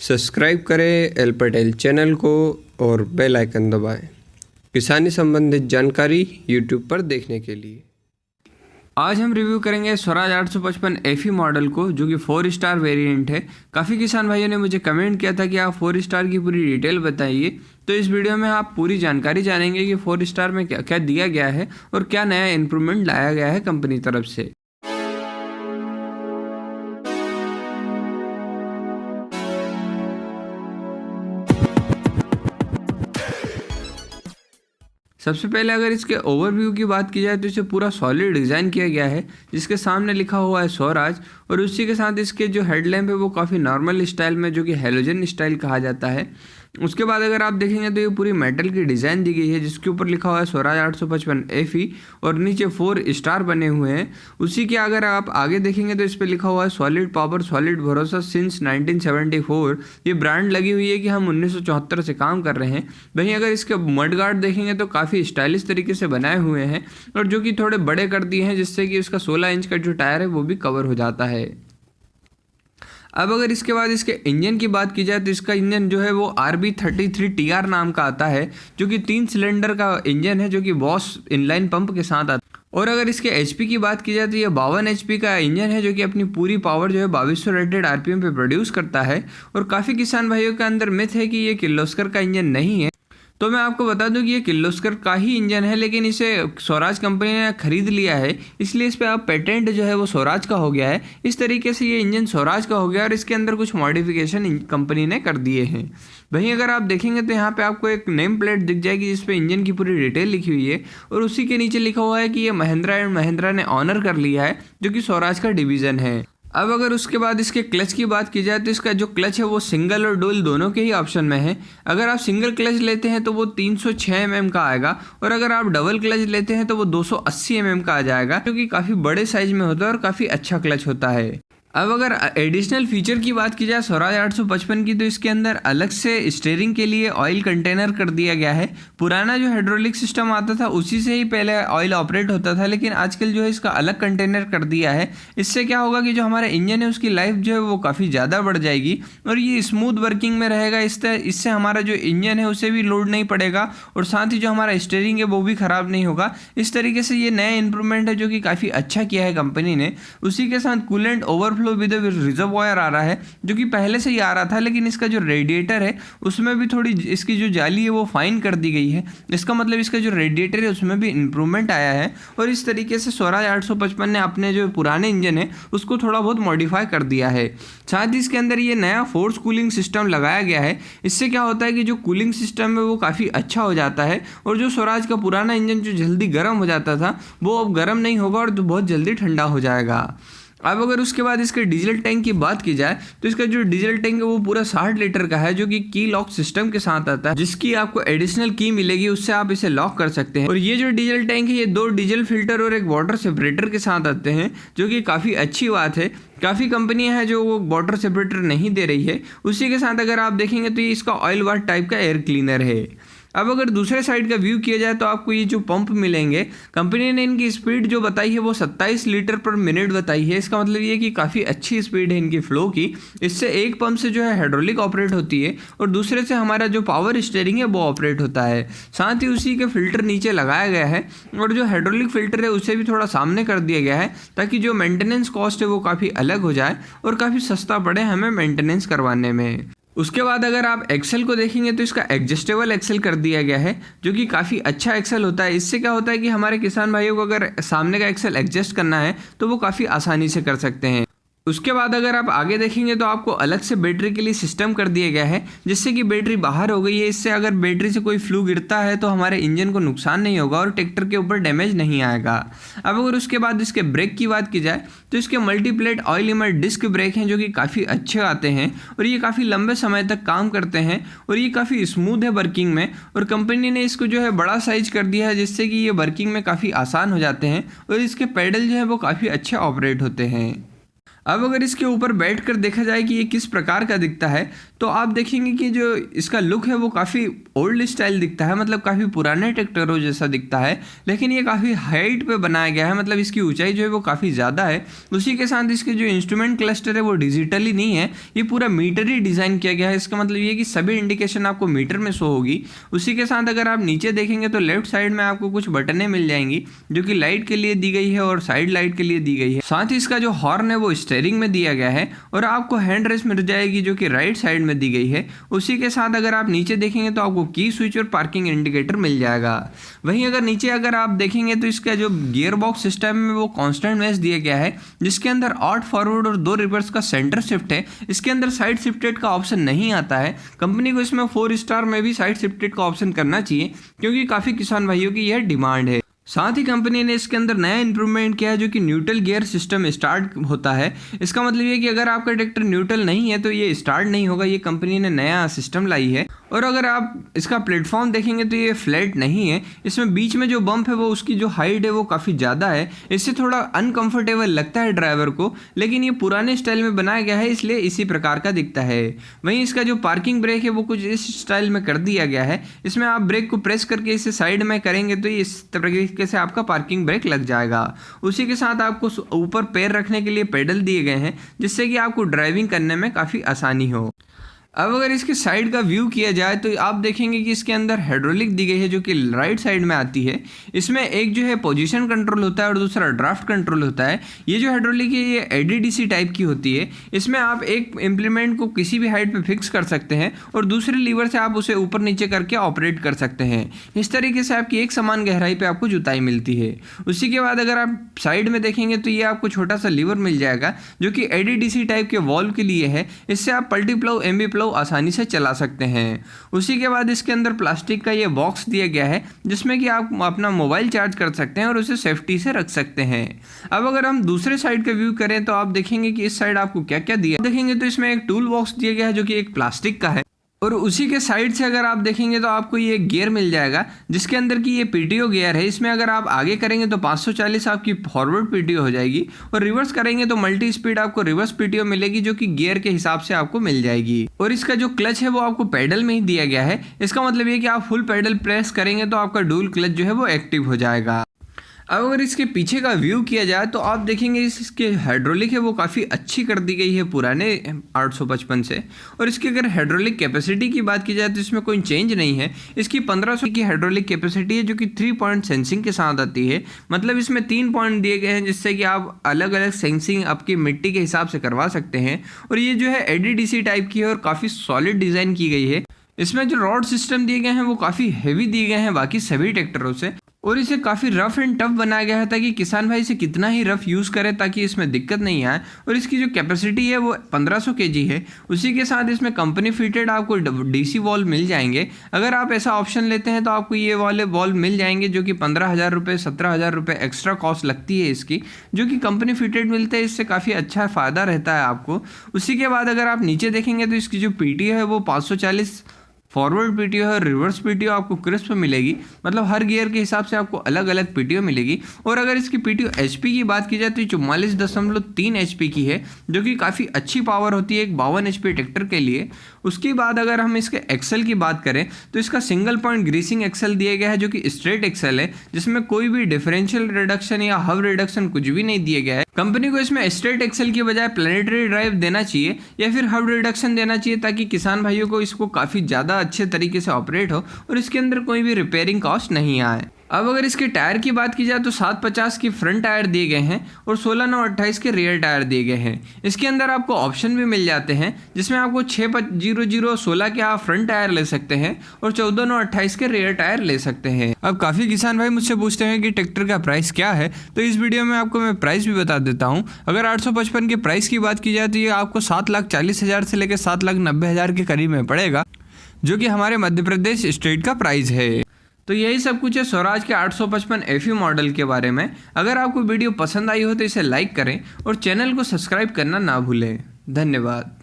Subscribe करें L Patel channel को और बेल आइकन दबाएं किसानी संबंधित जानकारी यूट्यूब पर देखने के लिए। आज हम रिव्यू करेंगे स्वराज 855 FE मॉडल को, जो कि 4 स्टार वेरिएंट है। काफ़ी किसान भाइयों ने मुझे कमेंट किया था कि आप 4 स्टार की पूरी डिटेल बताइए, तो इस वीडियो में आप पूरी जानकारी जानेंगे कि 4 स्टार में क्या क्या दिया गया है और क्या नया इम्प्रूवमेंट लाया गया है कंपनी तरफ से। सबसे पहले अगर इसके ओवरव्यू की बात की जाए तो इसे पूरा सॉलिड डिज़ाइन किया गया है, जिसके सामने लिखा हुआ है स्वराज, और उसी के साथ इसके जो हेडलैम्प है वो काफ़ी नॉर्मल स्टाइल में, जो कि हेलोजन स्टाइल कहा जाता है। उसके बाद अगर आप देखेंगे तो ये पूरी मेटल की डिज़ाइन दी गई है, जिसके ऊपर लिखा हुआ है स्वराज 855 FE और नीचे 4 स्टार बने हुए हैं। उसी के अगर आप आगे देखेंगे तो इस पर लिखा हुआ है सॉलिड पावर सॉलिड भरोसा सिंस 1974। ये ब्रांड लगी हुई है कि हम 1974 से काम कर रहे हैं। वहीं अगर इसके मड गार्ड देखेंगे तो काफ़ी स्टाइलिश तरीके से बनाए हुए हैं और जो कि थोड़े बड़े कर दिए हैं, जिससे कि इसका 16 इंच का जो टायर है वो भी कवर हो जाता है। अब अगर इसके बाद इसके इंजन की बात की जाए तो इसका इंजन जो है वो RB33 TR नाम का आता है, जो कि 3 सिलेंडर का इंजन है, जो कि बॉस इनलाइन पंप के साथ आता है। और अगर इसके HP की बात की जाए तो ये 52 HP का इंजन है, जो कि अपनी पूरी पावर जो है 2200 रेटेड RPM पे प्रोड्यूस करता है। और काफ़ी किसान भाइयों के अंदर मिथ है कि ये किर्लोस्कर का इंजन नहीं है, तो मैं आपको बता दूं कि ये किर्लोस्कर का ही इंजन है, लेकिन इसे स्वराज कंपनी ने खरीद लिया है, इसलिए इस पर आप पेटेंट जो है वो स्वराज का हो गया है। इस तरीके से ये इंजन स्वराज का हो गया और इसके अंदर कुछ मॉडिफिकेशन कंपनी ने कर दिए हैं। वहीं अगर आप देखेंगे तो यहाँ पे आपको एक नेम प्लेट दिख जाएगी, जिस पे इंजन की पूरी डिटेल लिखी हुई है, और उसी के नीचे लिखा हुआ है कि ये महिंद्रा एंड महिंद्रा ने ऑनर कर लिया है, जो कि स्वराज का डिवीज़न है। अब अगर उसके बाद इसके क्लच की बात की जाए तो इसका जो क्लच है वो सिंगल और डुअल दोनों के ही ऑप्शन में है। अगर आप सिंगल क्लच लेते हैं तो वो 306 mm का आएगा, और अगर आप डबल क्लच लेते हैं तो वो 280 mm का आ जाएगा, क्योंकि काफ़ी बड़े साइज में होता है और काफ़ी अच्छा क्लच होता है। अब अगर एडिशनल फीचर की बात की जाए स्वराज 855 की, तो इसके अंदर अलग से स्टीयरिंग के लिए ऑयल कंटेनर कर दिया गया है। पुराना जो हाइड्रोलिक सिस्टम आता था उसी से ही पहले ऑयल ऑपरेट होता था, लेकिन आजकल जो है इसका अलग कंटेनर कर दिया है। इससे क्या होगा कि जो हमारा इंजन है उसकी लाइफ जो है वो काफ़ी ज़्यादा बढ़ जाएगी और ये स्मूथ वर्किंग में रहेगा। इससे हमारा जो इंजन है उसे भी लोड नहीं पड़ेगा और साथ ही जो हमारा स्टीयरिंग है वो भी ख़राब नहीं होगा। इस तरीके से ये नया इंप्रूवमेंट है, जो कि काफ़ी अच्छा किया है कंपनी ने। उसी के साथ कूलेंट ओवरफ्लो विद रिजर्वॉयर आ रहा है, जो कि पहले से ही आ रहा था, लेकिन इसका जो रेडिएटर है उसमें भी थोड़ी इसकी जो जाली है वो फाइन कर दी गई है। इसका मतलब इसका जो रेडिएटर है उसमें भी इंप्रूवमेंट आया है। और इस तरीके से स्वराज 855 ने अपने जो पुराने इंजन है उसको थोड़ा बहुत मॉडिफाई कर दिया है। साथ ही इसके अंदर ये नया फोर्स कूलिंग सिस्टम लगाया गया है। इससे क्या होता है कि जो कूलिंग सिस्टम है वो काफ़ी अच्छा हो जाता है, और जो स्वराज का पुराना इंजन जो जल्दी गर्म हो जाता था वो अब गर्म नहीं होगा और बहुत जल्दी ठंडा हो जाएगा। अब अगर उसके बाद इसके डीजल टैंक की बात की जाए तो इसका जो डीजल टैंक है वो पूरा 60 लीटर का है, जो कि की लॉक सिस्टम के साथ आता है, जिसकी आपको एडिशनल की मिलेगी, उससे आप इसे लॉक कर सकते हैं। और ये जो डीजल टैंक है ये 2 डीजल फिल्टर और एक वाटर सेपरेटर के साथ आते हैं, जो कि काफ़ी अच्छी बात है। काफ़ी कंपनियां हैं जो वो वाटर सेपरेटर नहीं दे रही है। उसी के साथ अगर आप देखेंगे तो ये इसका ऑयल वाट टाइप का एयर क्लीनर है। अब अगर दूसरे साइड का व्यू किया जाए तो आपको ये जो पंप मिलेंगे, कंपनी ने इनकी स्पीड जो बताई है वो 27 लीटर पर मिनट बताई है। इसका मतलब ये कि काफ़ी अच्छी स्पीड है इनकी फ्लो की। इससे एक पंप से जो है हाइड्रोलिक ऑपरेट होती है और दूसरे से हमारा जो पावर स्टीयरिंग है वो ऑपरेट होता है। साथ ही उसी के फिल्टर नीचे लगाया गया है, और जो हाइड्रोलिक फिल्टर है उसे भी थोड़ा सामने कर दिया गया है, ताकि जो मेंटेनेंस कॉस्ट है वो काफ़ी अलग हो जाए और काफ़ी सस्ता पड़े हमें मेंटेनेंस करवाने में। उसके बाद अगर आप एक्सेल को देखेंगे तो इसका एडजस्टेबल एक्सेल कर दिया गया है, जो कि काफ़ी अच्छा एक्सेल होता है। इससे क्या होता है कि हमारे किसान भाइयों को अगर सामने का एक्सेल एडजस्ट करना है तो वो काफ़ी आसानी से कर सकते हैं। उसके बाद अगर आप आगे देखेंगे तो आपको अलग से बैटरी के लिए सिस्टम कर दिया गया है, जिससे कि बैटरी बाहर हो गई है। इससे अगर बैटरी से कोई फ्लू गिरता है तो हमारे इंजन को नुकसान नहीं होगा और ट्रैक्टर के ऊपर डैमेज नहीं आएगा। अब अगर उसके बाद इसके ब्रेक की बात की जाए तो इसके मल्टीप्लेट ऑयल लिमर डिस्क ब्रेक हैं, जो कि काफ़ी अच्छे आते हैं और ये काफ़ी लंबे समय तक काम करते हैं और ये काफ़ी स्मूथ है वर्किंग में। और कंपनी ने इसको जो है बड़ा साइज कर दिया है, जिससे कि ये वर्किंग में काफ़ी आसान हो जाते हैं और इसके पैडल जो है वो काफ़ी अच्छे ऑपरेट होते हैं। अब अगर इसके ऊपर बैठकर देखा जाए कि ये किस प्रकार का दिखता है, तो आप देखेंगे कि जो इसका लुक है वो काफ़ी ओल्ड स्टाइल दिखता है, मतलब काफ़ी पुराने ट्रैक्टरों जैसा दिखता है। लेकिन ये काफ़ी हाइट पे बनाया गया है, मतलब इसकी ऊंचाई जो है वो काफ़ी ज़्यादा है। उसी के साथ इसके जो इंस्ट्रूमेंट क्लस्टर है वो डिजिटली नहीं है, ये पूरा मीटर ही डिज़ाइन किया गया है। इसका मतलब ये कि सभी इंडिकेशन आपको मीटर में शो होगी। उसी के साथ अगर आप नीचे देखेंगे तो लेफ्ट साइड में आपको कुछ बटनें मिल जाएंगी जो कि लाइट के लिए दी गई है और साइड लाइट के लिए दी गई है। साथ ही इसका जो हॉर्न है वो स्टीयरिंग में दिया गया है और आपको हैंड रेस्ट मिल जाएगी जो कि राइट साइड में दी गई है। उसी के साथ अगर आप नीचे देखेंगे तो आपको की स्विच और पार्किंग इंडिकेटर मिल जाएगा। वहीं अगर नीचे अगर आप देखेंगे तो इसका जो गियर बॉक्स सिस्टम है वो कांस्टेंट मेश दिया गया है, जिसके अंदर 8 फॉरवर्ड और 2 रिवर्स का सेंटर शिफ्ट है। इसके अंदर साइड शिफ्टेड का ऑप्शन नहीं आता है। कंपनी को इसमें 4 स्टार में भी साइड शिफ्टेड का ऑप्शन करना चाहिए, क्योंकि काफ़ी किसान भाइयों की यह डिमांड है। साथ ही कंपनी ने इसके अंदर नया इंप्रूवमेंट किया है जो कि न्यूट्रल गियर सिस्टम स्टार्ट होता है। इसका मतलब ये कि अगर आपका ट्रैक्टर न्यूट्रल नहीं है तो ये स्टार्ट नहीं होगा। ये कंपनी ने नया सिस्टम लाई है। और अगर आप इसका प्लेटफॉर्म देखेंगे तो ये फ्लैट नहीं है, इसमें बीच में जो बम्प है वो उसकी जो हाइट है वो काफ़ी ज़्यादा है। इससे थोड़ा अनकंफर्टेबल लगता है ड्राइवर को, लेकिन ये पुराने स्टाइल में बनाया गया है इसलिए इसी प्रकार का दिखता है। वहीं इसका जो पार्किंग ब्रेक है वो कुछ इस स्टाइल में कर दिया गया है। इसमें आप ब्रेक को प्रेस करके इसे साइड में करेंगे तो इस तरीके से आपका पार्किंग ब्रेक लग जाएगा। उसी के साथ आपको ऊपर पैर रखने के लिए पेडल दिए गए हैं, जिससे कि आपको ड्राइविंग करने में काफ़ी आसानी हो। अब अगर इसके साइड का व्यू किया जाए तो आप देखेंगे कि इसके अंदर हाइड्रोलिक दी गई है जो कि राइट साइड में आती है। इसमें एक जो है पोजीशन कंट्रोल होता है और दूसरा ड्राफ्ट कंट्रोल होता है। ये जो हाइड्रोलिक है ये एडीडीसी टाइप की होती है। इसमें आप एक इम्प्लीमेंट को किसी भी हाइट पे फिक्स कर सकते हैं और दूसरे लीवर से आप उसे ऊपर नीचे करके ऑपरेट कर सकते हैं। इस तरीके से आपकी एक समान गहराई पर आपको जुताई मिलती है। उसी के बाद अगर आप साइड में देखेंगे तो ये आपको छोटा सा लीवर मिल जाएगा जो कि एडीडीसी टाइप के वॉल्व के लिए है। इससे आप पल्टी प्लव एमबी प्लव आसानी से चला सकते हैं। उसी के बाद इसके अंदर प्लास्टिक का ये बॉक्स दिया गया है जिसमें कि आप अपना मोबाइल चार्ज कर सकते हैं और उसे सेफ्टी से रख सकते हैं। अब अगर हम दूसरे साइड का व्यू करें तो आप देखेंगे कि इस साइड आपको क्या क्या दिया देखेंगे तो इसमें एक टूल बॉक्स दिया गया है जो कि एक प्लास्टिक का है और उसी के साइड से अगर आप देखेंगे तो आपको ये गियर मिल जाएगा जिसके अंदर की ये पीटीओ गियर है। इसमें अगर आप आगे करेंगे तो 540 आपकी फॉरवर्ड पीटीओ हो जाएगी और रिवर्स करेंगे तो मल्टी स्पीड आपको रिवर्स पीटीओ मिलेगी जो कि गियर के हिसाब से आपको मिल जाएगी। और इसका जो क्लच है वो आपको पैडल में ही दिया गया है। इसका मतलब ये कि आप फुल पैडल प्रेस करेंगे तो आपका डुअल क्लच जो है वो एक्टिव हो जाएगा। अब अगर इसके पीछे का व्यू किया जाए तो आप देखेंगे इसके हाइड्रोलिक है वो काफ़ी अच्छी कर दी गई है पुराने 855 से। और इसकी अगर हाइड्रोलिक कैपेसिटी की बात की जाए तो इसमें कोई चेंज नहीं है। इसकी 1500 की हाइड्रोलिक कैपेसिटी है जो कि 3 पॉइंट सेंसिंग के साथ आती है। मतलब इसमें 3 पॉइंट दिए गए हैं जिससे कि आप अलग अलग सेंसिंग आपकी मिट्टी के हिसाब से करवा सकते हैं। और ये जो है एडीडीसी टाइप की है और काफ़ी सॉलिड डिज़ाइन की गई है। इसमें जो रॉड सिस्टम दिए गए हैं वो काफ़ी हैवी दिए गए हैं बाकी सभी ट्रैक्टरों से और इसे काफ़ी रफ एंड टफ बनाया गया है ताकि किसान भाई इसे कितना ही रफ यूज़ करे ताकि इसमें दिक्कत नहीं आए। और इसकी जो कैपेसिटी है वो 1500 kg है। उसी के साथ इसमें कंपनी फिटेड आपको डीसी वॉल्व मिल जाएंगे। अगर आप ऐसा ऑप्शन लेते हैं तो आपको ये वाले वॉल्व मिल जाएंगे जो कि 15,000 रुपये 17,000 रुपये एक्स्ट्रा कॉस्ट लगती है इसकी, जो कि कंपनी फिटेड मिलते हैं। इससे काफ़ी अच्छा फ़ायदा रहता है आपको। उसी के बाद अगर आप नीचे देखेंगे तो इसकी जो पीटीओ है वो 540 फॉरवर्ड पीटीओ है और रिवर्स पीटीओ आपको क्रिस्प मिलेगी। मतलब हर गियर के हिसाब से आपको अलग अलग पीटीओ मिलेगी। और अगर इसकी पीटीओ एचपी की बात की जाए तो 44.3 एचपी की है जो कि काफ़ी अच्छी पावर होती है एक 52 एचपी ट्रैक्टर के लिए। उसके बाद अगर हम इसके एक्सेल की बात करें तो इसका सिंगल पॉइंट ग्रीसिंग एक्सेल दिया गया है जो कि स्ट्रेट एक्सेल है, जिसमें कोई भी डिफरेंशियल रिडक्शन या हब रिडक्शन कुछ भी नहीं दिया गया है। कंपनी को इसमें स्ट्रेट एक्सेल की बजाय प्लैनेटरी ड्राइव देना चाहिए या फिर हब रिडक्शन देना चाहिए ताकि किसान भाइयों को इसको काफ़ी ज़्यादा अच्छे तरीके से ऑपरेट हो और इसके अंदर कोई भी रिपेयरिंग कॉस्ट नहीं आए। अब अगर इसके टायर की बात की जाए तो 750 के फ्रंट टायर दिए गए हैं और 16/9/28 के रियर टायर दिए गए हैं। इसके अंदर आपको ऑप्शन भी मिल जाते हैं जिसमें आपको 600/16 के आप फ्रंट टायर ले सकते हैं और 14/9/28 के रियर टायर ले सकते हैं। अब काफ़ी किसान भाई मुझसे पूछते हैं कि ट्रैक्टर का प्राइस क्या है, तो इस वीडियो में आपको मैं प्राइस भी बता देता हूँ। अगर 855 के प्राइस की बात की जाए तो ये आपको 7,40,000 से लेकर 7,90,000 के करीब में पड़ेगा, जो कि हमारे मध्य प्रदेश स्टेट का प्राइस है। तो यही सब कुछ है स्वराज के 855 FE मॉडल के बारे में। अगर आपको वीडियो पसंद आई हो तो इसे लाइक करें और चैनल को सब्सक्राइब करना ना भूलें। धन्यवाद।